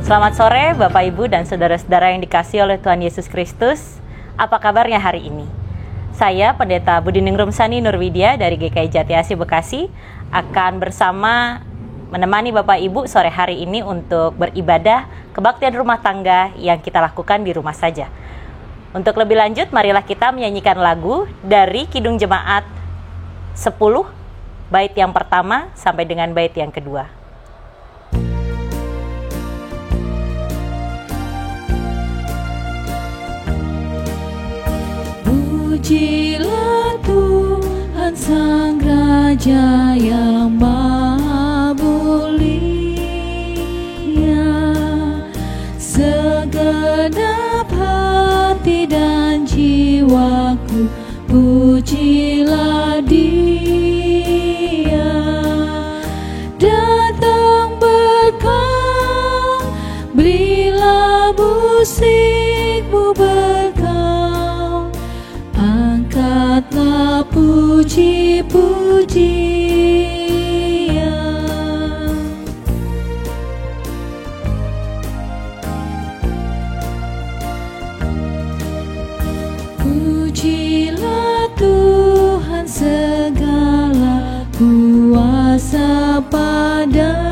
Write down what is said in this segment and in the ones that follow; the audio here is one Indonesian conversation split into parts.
Selamat sore Bapak Ibu dan saudara-saudara yang dikasihi oleh Tuhan Yesus Kristus. Apa kabarnya hari ini? Saya Pendeta Budining Rumsani Nurwidya dari GKI Jati Asih Bekasi akan bersama menemani Bapak Ibu sore hari ini untuk beribadah kebaktian rumah tangga yang kita lakukan di rumah saja. Untuk lebih lanjut, marilah kita menyanyikan lagu dari Kidung Jemaat 10, bait yang pertama sampai dengan bait yang kedua. Pujilah Tuhan Sang Raja yang Maha Mulia, segenap hati dan jiwaku pujilah Dia. Datang berkah, berilah musikmu berkah, angkatlah puji-pujian. Pujilah Tuhan segala kuasa padanya,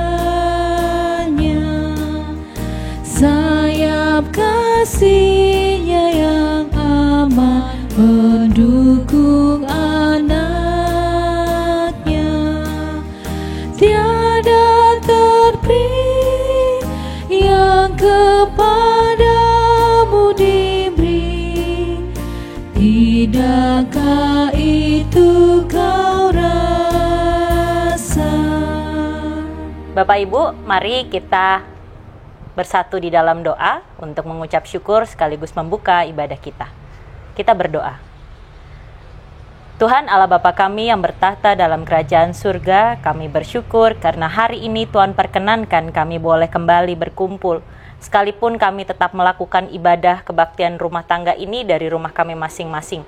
sayap kasih-Nya yang aman mendukung anaknya. Tiada terpilih yang kepadamu diberi, tidakkah itu kau rasa? Bapak Ibu, mari kita bersatu di dalam doa untuk mengucap syukur sekaligus membuka ibadah kita. Kita berdoa. Tuhan Allah Bapa kami yang bertahta dalam kerajaan surga, kami bersyukur karena hari ini Tuhan perkenankan kami boleh kembali berkumpul. Sekalipun kami tetap melakukan ibadah kebaktian rumah tangga ini dari rumah kami masing-masing.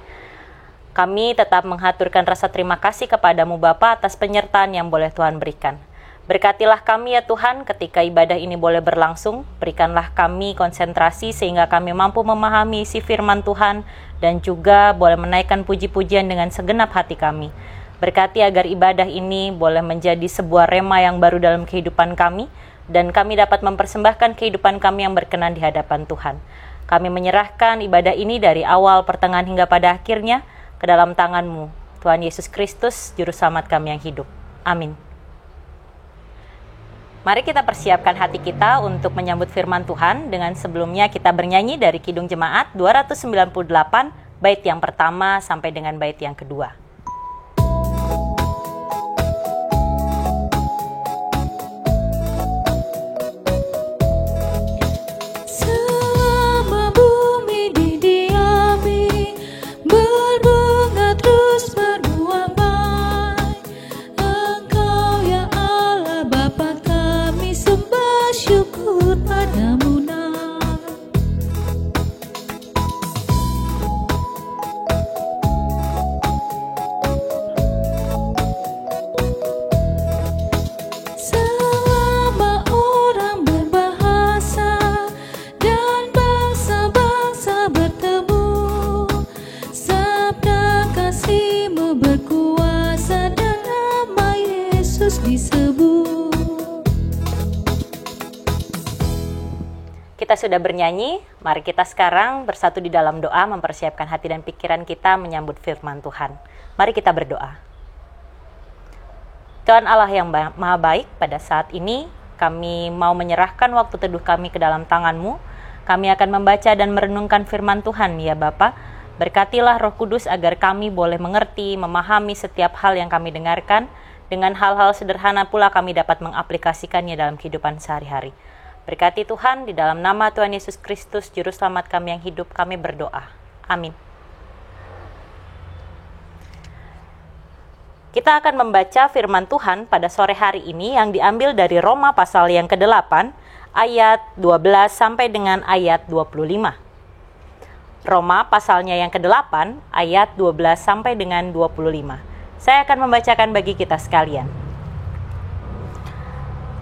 Kami tetap menghaturkan rasa terima kasih kepadamu Bapa atas penyertaan yang boleh Tuhan berikan. Berkatilah kami ya Tuhan ketika ibadah ini boleh berlangsung. Berikanlah kami konsentrasi sehingga kami mampu memahami isi firman Tuhan dan juga boleh menaikkan puji-pujian dengan segenap hati kami. Berkati agar ibadah ini boleh menjadi sebuah rema yang baru dalam kehidupan kami dan kami dapat mempersembahkan kehidupan kami yang berkenan di hadapan Tuhan. Kami menyerahkan ibadah ini dari awal, pertengahan hingga pada akhirnya ke dalam tangan-Mu, Tuhan Yesus Kristus, Juru Selamat kami yang hidup. Amin. Mari kita persiapkan hati kita untuk menyambut firman Tuhan dengan sebelumnya kita bernyanyi dari Kidung Jemaat 298 bait yang pertama sampai dengan bait yang kedua. Selama bumi didiami, berbunga terus berbuah baik, Engkau ya Allah Bapa kami sembah syukur padamu nak. Selama orang berbahasa dan bangsa-bangsa bertemu, sabda kasih-Mu berkuasa dan nama Yesus disebut. Kita sudah bernyanyi, mari kita sekarang bersatu di dalam doa mempersiapkan hati dan pikiran kita menyambut firman Tuhan. Mari kita berdoa. Tuhan Allah yang maha baik, pada saat ini kami mau menyerahkan waktu teduh kami ke dalam tangan-Mu. Kami akan membaca dan merenungkan firman Tuhan ya Bapa. Berkatilah Roh Kudus agar kami boleh mengerti, memahami setiap hal yang kami dengarkan. Dengan hal-hal sederhana pula kami dapat mengaplikasikannya dalam kehidupan sehari-hari. Berkati Tuhan, di dalam nama Tuhan Yesus Kristus, Juru Selamat kami yang hidup, kami berdoa. Amin. Kita akan membaca firman Tuhan pada sore hari ini yang diambil dari Roma pasal yang ke-8, ayat 12 sampai dengan ayat 25. Roma pasalnya yang ke-8, ayat 12 sampai dengan 25. Saya akan membacakan bagi kita sekalian.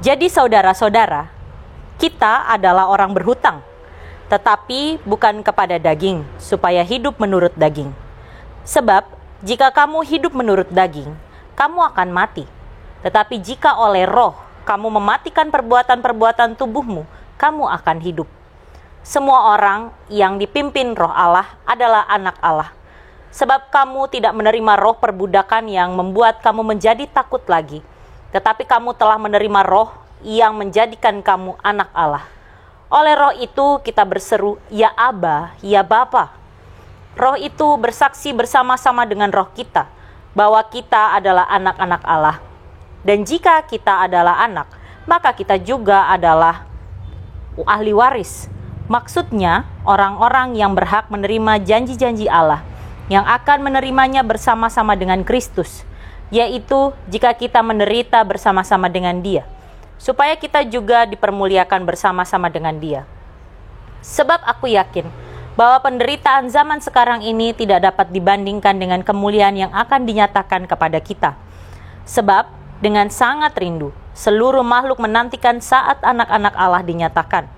Jadi saudara-saudara, Kita adalah orang berhutang, tetapi bukan kepada daging, supaya hidup menurut daging. Sebab, jika kamu hidup menurut daging, kamu akan mati. Tetapi jika oleh roh, kamu mematikan perbuatan-perbuatan tubuhmu, kamu akan hidup. Semua orang yang dipimpin roh Allah adalah anak Allah. Sebab kamu tidak menerima roh perbudakan yang membuat kamu menjadi takut lagi, tetapi kamu telah menerima roh yang menjadikan kamu anak Allah. Oleh roh itu kita berseru, ya Aba, ya Bapa. Roh itu bersaksi bersama-sama dengan roh kita, bahwa kita adalah anak-anak Allah. Dan jika kita adalah anak, maka kita juga adalah ahli waris. Maksudnya, orang-orang yang berhak menerima janji-janji Allah, yang akan menerimanya bersama-sama dengan Kristus, yaitu jika kita menderita bersama-sama dengan Dia, supaya kita juga dipermuliakan bersama-sama dengan Dia. Sebab aku yakin bahwa penderitaan zaman sekarang ini tidak dapat dibandingkan dengan kemuliaan yang akan dinyatakan kepada kita. Sebab dengan sangat rindu, seluruh makhluk menantikan saat anak-anak Allah dinyatakan.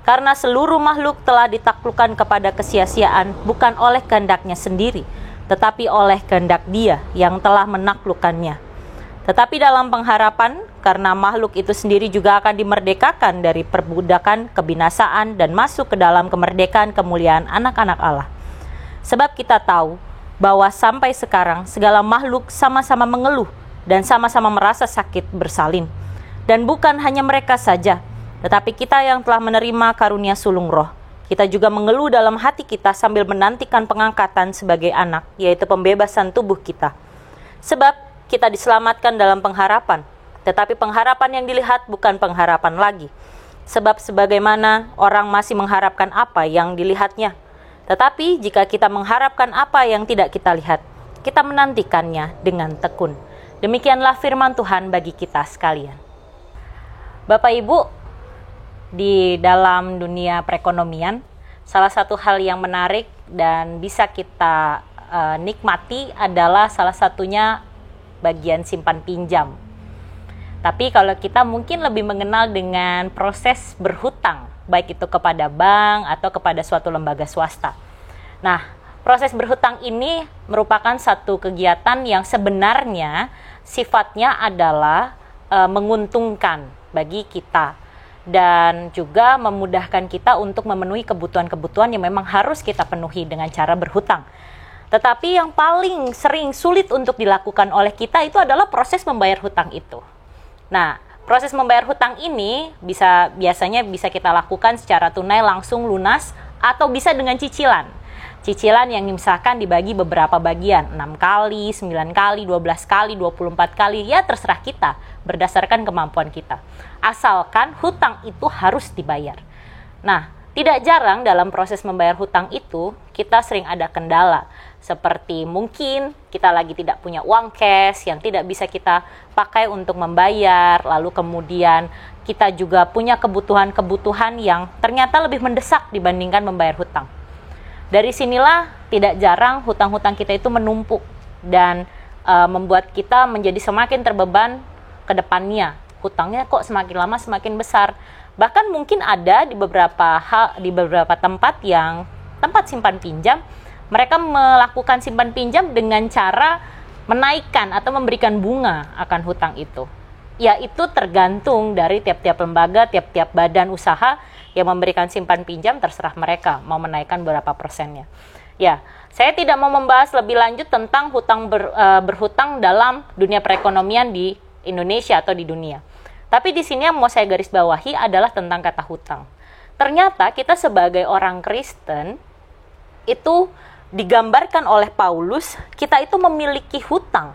Karena seluruh makhluk telah ditaklukkan kepada kesia-siaan bukan oleh kehendaknya sendiri, tetapi oleh kehendak Dia yang telah menaklukkannya. Tetapi dalam pengharapan, karena makhluk itu sendiri juga akan dimerdekakan dari perbudakan kebinasaan dan masuk ke dalam kemerdekaan kemuliaan anak-anak Allah. Sebab kita tahu bahwa sampai sekarang segala makhluk sama-sama mengeluh dan sama-sama merasa sakit bersalin. Dan bukan hanya mereka saja, tetapi kita yang telah menerima karunia sulung roh, kita juga mengeluh dalam hati kita sambil menantikan pengangkatan sebagai anak, yaitu pembebasan tubuh kita. Sebab kita diselamatkan dalam pengharapan, tetapi pengharapan yang dilihat bukan pengharapan lagi. Sebab sebagaimana orang masih mengharapkan apa yang dilihatnya. Tetapi jika kita mengharapkan apa yang tidak kita lihat, kita menantikannya dengan tekun. Demikianlah firman Tuhan bagi kita sekalian. Bapak Ibu, di dalam dunia perekonomian, salah satu hal yang menarik dan bisa kita nikmati adalah salah satunya bagian simpan pinjam. Tapi kalau kita mungkin lebih mengenal dengan proses berhutang, baik itu kepada bank atau kepada suatu lembaga swasta. Nah, proses berhutang ini merupakan satu kegiatan yang sebenarnya sifatnya adalah menguntungkan bagi kita dan juga memudahkan kita untuk memenuhi kebutuhan-kebutuhan yang memang harus kita penuhi dengan cara berhutang. Tetapi yang paling sering sulit untuk dilakukan oleh kita itu adalah proses membayar hutang itu. Nah, proses membayar hutang ini biasanya bisa kita lakukan secara tunai langsung lunas atau bisa dengan cicilan. Cicilan yang misalkan dibagi beberapa bagian, 6 kali, 9 kali, 12 kali, 24 kali, ya terserah kita berdasarkan kemampuan kita. Asalkan hutang itu harus dibayar. Nah, tidak jarang dalam proses membayar hutang itu kita sering ada kendala. Seperti mungkin kita lagi tidak punya uang cash yang tidak bisa kita pakai untuk membayar. Lalu kemudian kita juga punya kebutuhan-kebutuhan yang ternyata lebih mendesak dibandingkan membayar hutang. Dari sinilah tidak jarang hutang-hutang kita itu menumpuk dan membuat kita menjadi semakin terbeban ke depannya. Hutangnya kok semakin lama semakin besar. Bahkan mungkin ada di beberapa tempat simpan pinjam, mereka melakukan simpan pinjam dengan cara menaikkan atau memberikan bunga akan hutang itu. Ya, itu tergantung dari tiap-tiap lembaga, tiap-tiap badan usaha yang memberikan simpan pinjam, terserah mereka mau menaikkan berapa persennya. Ya, saya tidak mau membahas lebih lanjut tentang berhutang dalam dunia perekonomian di Indonesia atau di dunia. Tapi di sini yang mau saya garis bawahi adalah tentang kata hutang. Ternyata kita sebagai orang Kristen itu digambarkan oleh Paulus, kita itu memiliki hutang.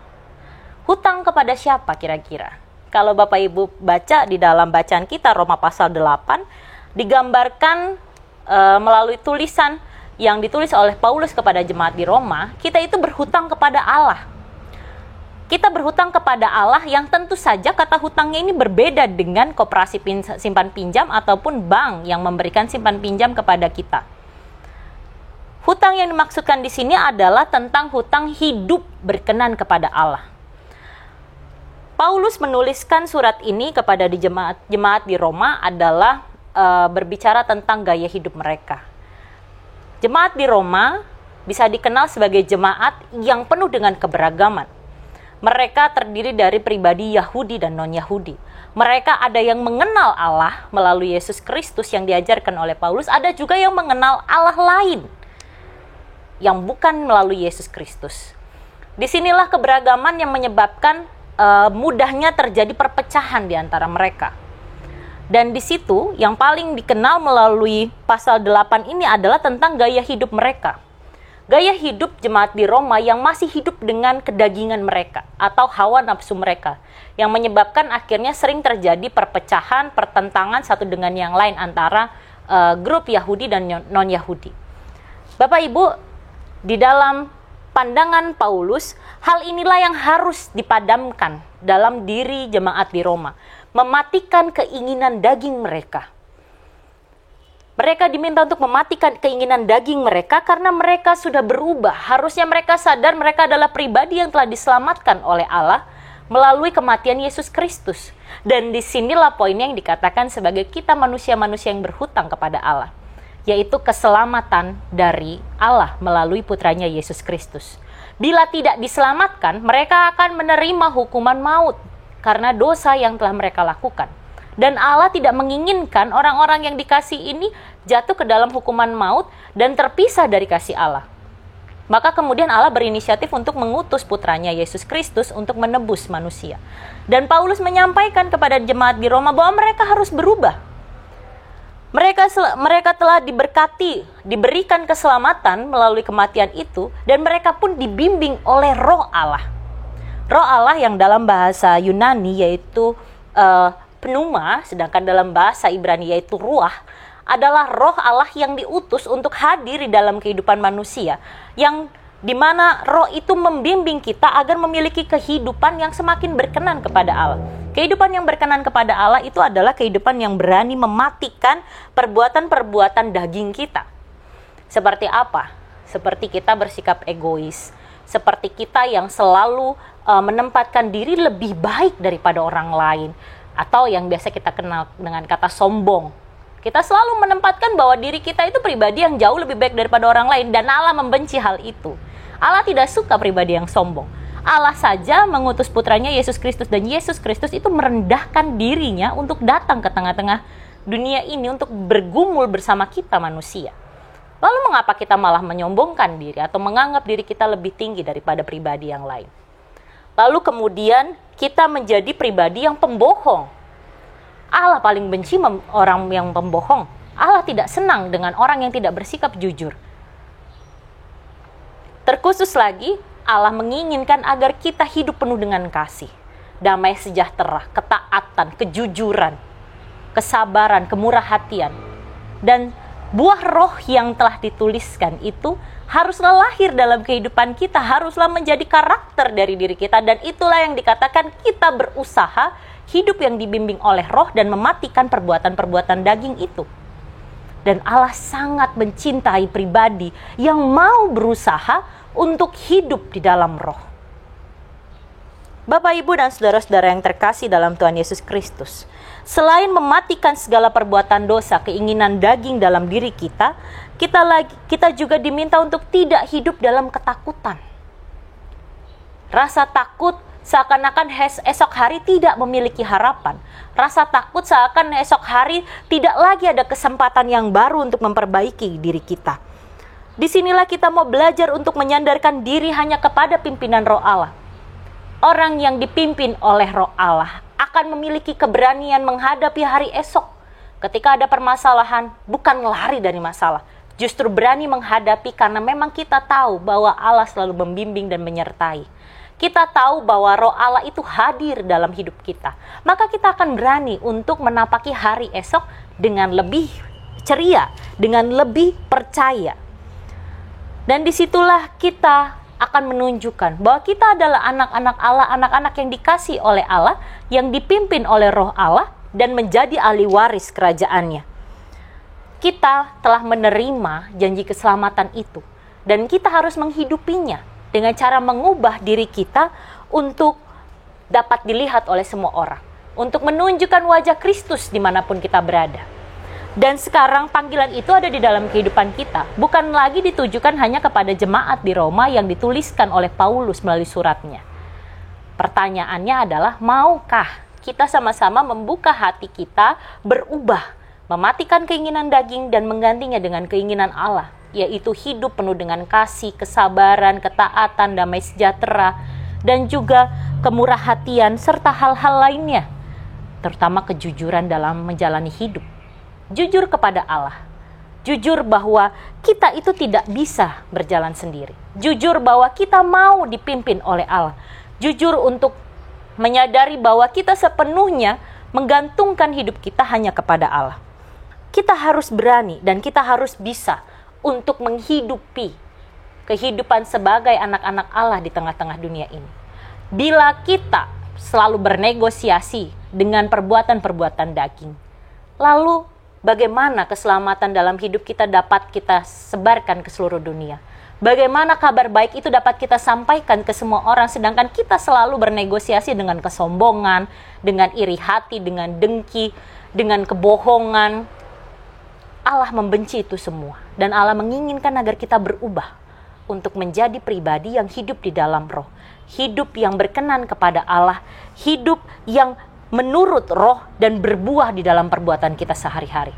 Hutang kepada siapa kira-kira? Kalau Bapak Ibu baca di dalam bacaan kita Roma pasal 8, digambarkan melalui tulisan yang ditulis oleh Paulus kepada jemaat di Roma, kita itu berhutang kepada Allah. Kita berhutang kepada Allah yang tentu saja kata hutangnya ini berbeda dengan koperasi simpan pinjam ataupun bank yang memberikan simpan pinjam kepada kita. Hutang yang dimaksudkan di sini adalah tentang hutang hidup berkenan kepada Allah. Paulus menuliskan surat ini kepada jemaat di Roma adalah berbicara tentang gaya hidup mereka. Jemaat di Roma bisa dikenal sebagai jemaat yang penuh dengan keberagaman. Mereka terdiri dari pribadi Yahudi dan non-Yahudi. Mereka ada yang mengenal Allah melalui Yesus Kristus yang diajarkan oleh Paulus, ada juga yang mengenal Allah lain yang bukan melalui Yesus Kristus. Disinilah keberagaman yang menyebabkan mudahnya terjadi perpecahan di antara mereka. Dan di situ yang paling dikenal melalui pasal 8 ini adalah tentang gaya hidup mereka. Gaya hidup jemaat di Roma yang masih hidup dengan kedagingan mereka atau hawa nafsu mereka, yang menyebabkan akhirnya sering terjadi perpecahan, pertentangan satu dengan yang lain antara grup Yahudi dan non-Yahudi. Bapak Ibu, di dalam pandangan Paulus, hal inilah yang harus dipadamkan dalam diri jemaat di Roma. Mematikan keinginan daging mereka. Mereka diminta untuk mematikan keinginan daging mereka karena mereka sudah berubah. Harusnya mereka sadar mereka adalah pribadi yang telah diselamatkan oleh Allah melalui kematian Yesus Kristus. Dan disinilah poinnya yang dikatakan sebagai kita manusia-manusia yang berhutang kepada Allah, yaitu keselamatan dari Allah melalui putranya Yesus Kristus. Bila tidak diselamatkan, mereka akan menerima hukuman maut karena dosa yang telah mereka lakukan. Dan Allah tidak menginginkan orang-orang yang dikasih ini jatuh ke dalam hukuman maut dan terpisah dari kasih Allah. Maka kemudian Allah berinisiatif untuk mengutus putranya Yesus Kristus untuk menebus manusia. Dan Paulus menyampaikan kepada jemaat di Roma bahwa mereka harus berubah. Mereka telah diberkati, diberikan keselamatan melalui kematian itu, dan mereka pun dibimbing oleh Roh Allah. Roh Allah yang dalam bahasa Yunani yaitu pneuma, sedangkan dalam bahasa Ibrani yaitu ruah, adalah roh Allah yang diutus untuk hadir di dalam kehidupan manusia, yang dimana roh itu membimbing kita agar memiliki kehidupan yang semakin berkenan kepada Allah. Kehidupan yang berkenan kepada Allah itu adalah kehidupan yang berani mematikan perbuatan-perbuatan daging kita. Seperti apa? Seperti kita bersikap egois, seperti kita yang selalu menempatkan diri lebih baik daripada orang lain, atau yang biasa kita kenal dengan kata sombong. Kita selalu menempatkan bahwa diri kita itu pribadi yang jauh lebih baik daripada orang lain, dan Allah membenci hal itu. Allah tidak suka pribadi yang sombong. Allah saja mengutus putranya Yesus Kristus, dan Yesus Kristus itu merendahkan dirinya untuk datang ke tengah-tengah dunia ini untuk bergumul bersama kita manusia. Lalu mengapa kita malah menyombongkan diri atau menganggap diri kita lebih tinggi daripada pribadi yang lain? Lalu kemudian kita menjadi pribadi yang pembohong. Allah paling benci orang yang pembohong. Allah tidak senang dengan orang yang tidak bersikap jujur. Terkhusus lagi, Allah menginginkan agar kita hidup penuh dengan kasih, damai sejahtera, ketaatan, kejujuran, kesabaran, kemurah hatian. Dan buah roh yang telah dituliskan itu haruslah lahir dalam kehidupan kita, haruslah menjadi karakter dari diri kita, dan itulah yang dikatakan kita berusaha hidup yang dibimbing oleh roh dan mematikan perbuatan-perbuatan daging itu. Dan Allah sangat mencintai pribadi yang mau berusaha untuk hidup di dalam roh. Bapak, Ibu, dan saudara-saudara yang terkasih dalam Tuhan Yesus Kristus, selain mematikan segala perbuatan dosa, keinginan daging dalam diri kita, kita juga diminta untuk tidak hidup dalam ketakutan. Rasa takut seakan-akan esok hari tidak memiliki harapan. Rasa takut seakan esok hari tidak lagi ada kesempatan yang baru untuk memperbaiki diri kita. Disinilah kita mau belajar untuk menyandarkan diri hanya kepada pimpinan Roh Allah. Orang yang dipimpin oleh Roh Allah akan memiliki keberanian menghadapi hari esok. Ketika ada permasalahan, bukan lari dari masalah, justru berani menghadapi karena memang kita tahu bahwa Allah selalu membimbing dan menyertai. Kita tahu bahwa Roh Allah itu hadir dalam hidup kita. Maka kita akan berani untuk menapaki hari esok dengan lebih ceria, dengan lebih percaya. Dan disitulah kita akan menunjukkan bahwa kita adalah anak-anak Allah, anak-anak yang dikasih oleh Allah, yang dipimpin oleh Roh Allah dan menjadi ahli waris kerajaannya. Kita telah menerima janji keselamatan itu, dan kita harus menghidupinya dengan cara mengubah diri kita untuk dapat dilihat oleh semua orang, untuk menunjukkan wajah Kristus dimanapun kita berada. Dan sekarang panggilan itu ada di dalam kehidupan kita, bukan lagi ditujukan hanya kepada jemaat di Roma yang dituliskan oleh Paulus melalui suratnya. Pertanyaannya adalah, maukah kita sama-sama membuka hati kita berubah, mematikan keinginan daging dan menggantinya dengan keinginan Allah, yaitu hidup penuh dengan kasih, kesabaran, ketaatan, damai sejahtera, dan juga kemurah hatian serta hal-hal lainnya, terutama kejujuran dalam menjalani hidup. Jujur kepada Allah, jujur bahwa kita itu tidak bisa berjalan sendiri, jujur bahwa kita mau dipimpin oleh Allah, jujur untuk menyadari bahwa kita sepenuhnya menggantungkan hidup kita hanya kepada Allah. Kita harus berani dan kita harus bisa untuk menghidupi kehidupan sebagai anak-anak Allah di tengah-tengah dunia ini. Bila kita selalu bernegosiasi dengan perbuatan-perbuatan daging, lalu bagaimana keselamatan dalam hidup kita dapat kita sebarkan ke seluruh dunia? Bagaimana kabar baik itu dapat kita sampaikan ke semua orang, sedangkan kita selalu bernegosiasi dengan kesombongan, dengan iri hati, dengan dengki, dengan kebohongan. Allah membenci itu semua, dan Allah menginginkan agar kita berubah untuk menjadi pribadi yang hidup di dalam roh, hidup yang berkenan kepada Allah, hidup yang menurut roh dan berbuah di dalam perbuatan kita sehari-hari.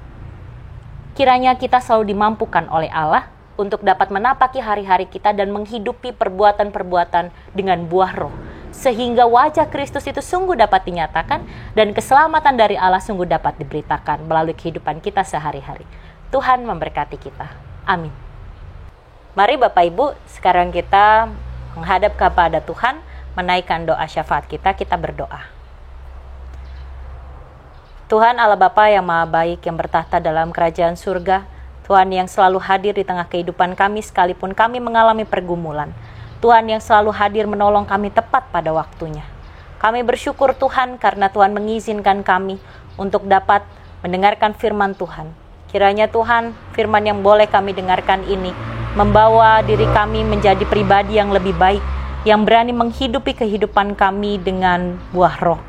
Kiranya kita selalu dimampukan oleh Allah untuk dapat menapaki hari-hari kita dan menghidupi perbuatan-perbuatan dengan buah roh, sehingga wajah Kristus itu sungguh dapat dinyatakan dan keselamatan dari Allah sungguh dapat diberitakan melalui kehidupan kita sehari-hari. Tuhan memberkati kita. Amin. Mari Bapak Ibu, sekarang kita menghadap kepada Tuhan, menaikkan doa syafaat kita berdoa. Tuhan Allah Bapa yang Maha Baik, yang bertahta dalam kerajaan surga, Tuhan yang selalu hadir di tengah kehidupan kami sekalipun kami mengalami pergumulan. Tuhan yang selalu hadir menolong kami tepat pada waktunya. Kami bersyukur Tuhan karena Tuhan mengizinkan kami untuk dapat mendengarkan firman Tuhan. Kiranya Tuhan, firman yang boleh kami dengarkan ini membawa diri kami menjadi pribadi yang lebih baik, yang berani menghidupi kehidupan kami dengan buah roh.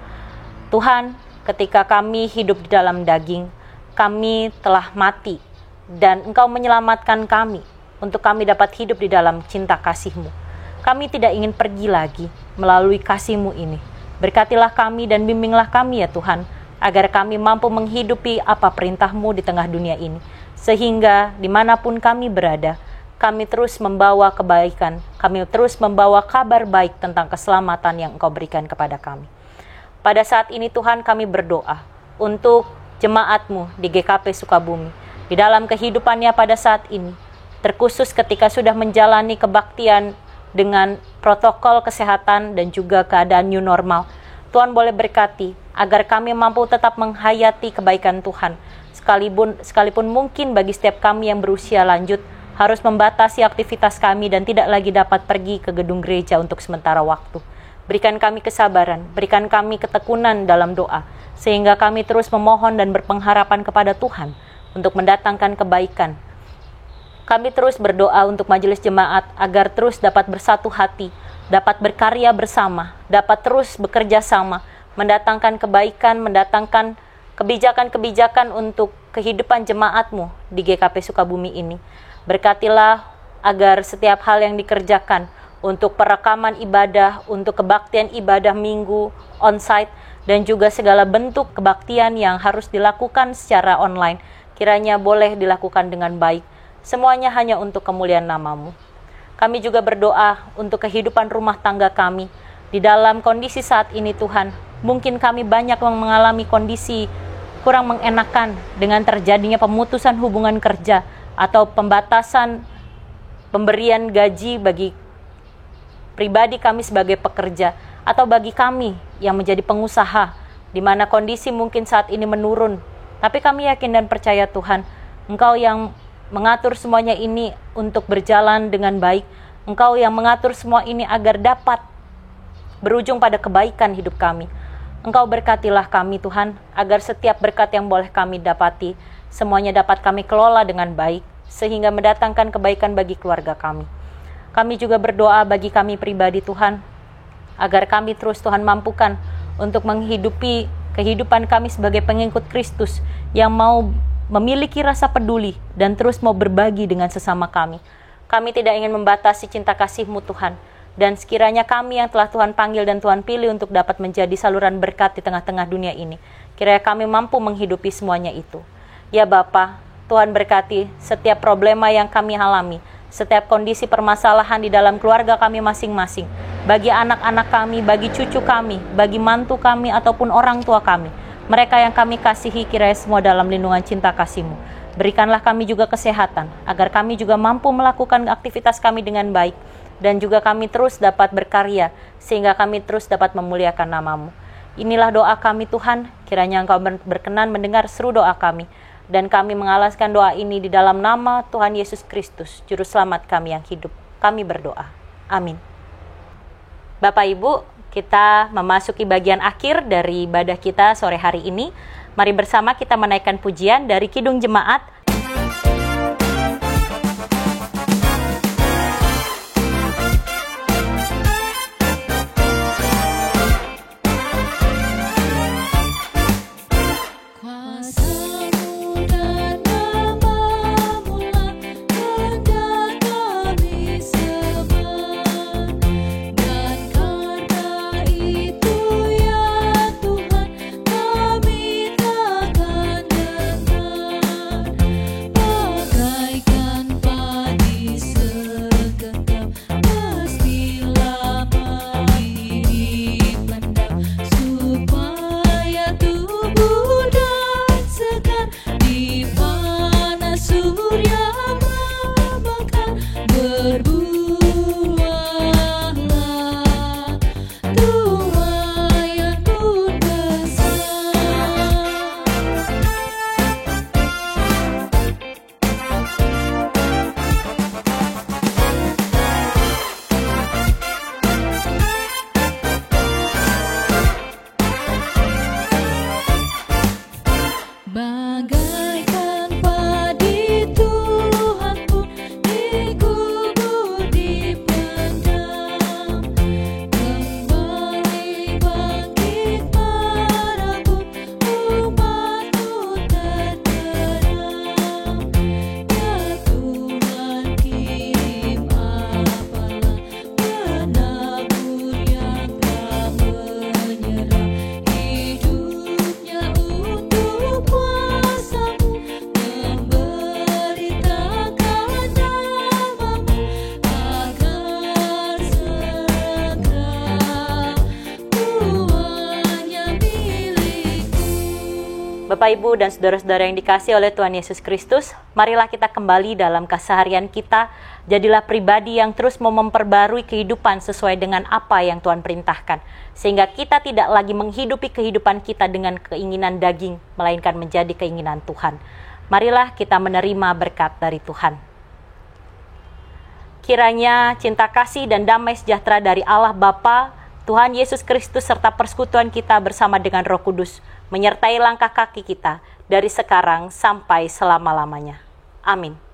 Tuhan, ketika kami hidup di dalam daging, kami telah mati, dan Engkau menyelamatkan kami untuk kami dapat hidup di dalam cinta kasih-Mu. Kami tidak ingin pergi lagi melalui kasih-Mu ini. Berkatilah kami dan bimbinglah kami ya Tuhan, agar kami mampu menghidupi apa perintah-Mu di tengah dunia ini, sehingga dimanapun kami berada, kami terus membawa kebaikan, kami terus membawa kabar baik tentang keselamatan yang Engkau berikan kepada kami. Pada saat ini Tuhan, kami berdoa untuk jemaat-Mu di GKP Sukabumi, di dalam kehidupannya pada saat ini, terkhusus ketika sudah menjalani kebaktian dengan protokol kesehatan dan juga keadaan new normal. Tuhan boleh berkati agar kami mampu tetap menghayati kebaikan Tuhan, sekalipun mungkin bagi setiap kami yang berusia lanjut harus membatasi aktivitas kami dan tidak lagi dapat pergi ke gedung gereja untuk sementara waktu. Berikan kami kesabaran, berikan kami ketekunan dalam doa, sehingga kami terus memohon dan berpengharapan kepada Tuhan untuk mendatangkan kebaikan. Kami terus berdoa untuk majelis jemaat agar terus dapat bersatu hati, dapat berkarya bersama, dapat terus bekerja sama, mendatangkan kebaikan, mendatangkan kebijakan-kebijakan untuk kehidupan jemaat-Mu di GKP Sukabumi ini. Berkatilah agar setiap hal yang dikerjakan untuk perekaman ibadah, untuk kebaktian ibadah minggu, onsite, dan juga segala bentuk kebaktian yang harus dilakukan secara online, kiranya boleh dilakukan dengan baik. Semuanya hanya untuk kemuliaan nama-Mu. Kami juga berdoa untuk kehidupan rumah tangga kami. Di dalam kondisi saat ini Tuhan, mungkin kami banyak yang mengalami kondisi kurang mengenakan dengan terjadinya pemutusan hubungan kerja atau pembatasan pemberian gaji bagi pribadi kami sebagai pekerja, atau bagi kami yang menjadi pengusaha, di mana kondisi mungkin saat ini menurun. Tapi kami yakin dan percaya Tuhan, Engkau yang mengatur semuanya ini untuk berjalan dengan baik. Engkau yang mengatur semua ini agar dapat berujung pada kebaikan hidup kami. Engkau berkatilah kami Tuhan, agar setiap berkat yang boleh kami dapati, semuanya dapat kami kelola dengan baik, sehingga mendatangkan kebaikan bagi keluarga kami. Kami juga berdoa bagi kami pribadi Tuhan, agar kami terus Tuhan mampukan untuk menghidupi kehidupan kami sebagai pengikut Kristus yang mau memiliki rasa peduli dan terus mau berbagi dengan sesama kami. Kami tidak ingin membatasi cinta kasih-Mu Tuhan, dan sekiranya kami yang telah Tuhan panggil dan Tuhan pilih untuk dapat menjadi saluran berkat di tengah-tengah dunia ini, kiranya kami mampu menghidupi semuanya itu. Ya Bapa, Tuhan berkati setiap problema yang kami alami, setiap kondisi permasalahan di dalam keluarga kami masing-masing, bagi anak-anak kami, bagi cucu kami, bagi mantu kami ataupun orang tua kami, mereka yang kami kasihi, kiranya semua dalam lindungan cinta kasih-Mu. Berikanlah kami juga kesehatan, agar kami juga mampu melakukan aktivitas kami dengan baik, dan juga kami terus dapat berkarya, sehingga kami terus dapat memuliakan nama-Mu. Inilah doa kami Tuhan, kiranya Engkau berkenan mendengar seru doa kami, dan kami mengalaskan doa ini di dalam nama Tuhan Yesus Kristus, Juru Selamat kami yang hidup. Kami berdoa. Amin. Bapak Ibu, kita memasuki bagian akhir dari ibadah kita sore hari ini. Mari bersama kita menaikkan pujian dari Kidung Jemaat. Bapak, Ibu, dan saudara-saudara yang dikasihi oleh Tuhan Yesus Kristus, marilah kita kembali dalam keseharian kita. Jadilah pribadi yang terus mau memperbarui kehidupan sesuai dengan apa yang Tuhan perintahkan. Sehingga kita tidak lagi menghidupi kehidupan kita dengan keinginan daging, melainkan menjadi keinginan Tuhan. Marilah kita menerima berkat dari Tuhan. Kiranya cinta kasih dan damai sejahtera dari Allah Bapa, Tuhan Yesus Kristus, serta persekutuan kita bersama dengan Roh Kudus menyertai langkah kaki kita dari sekarang sampai selama-lamanya. Amin.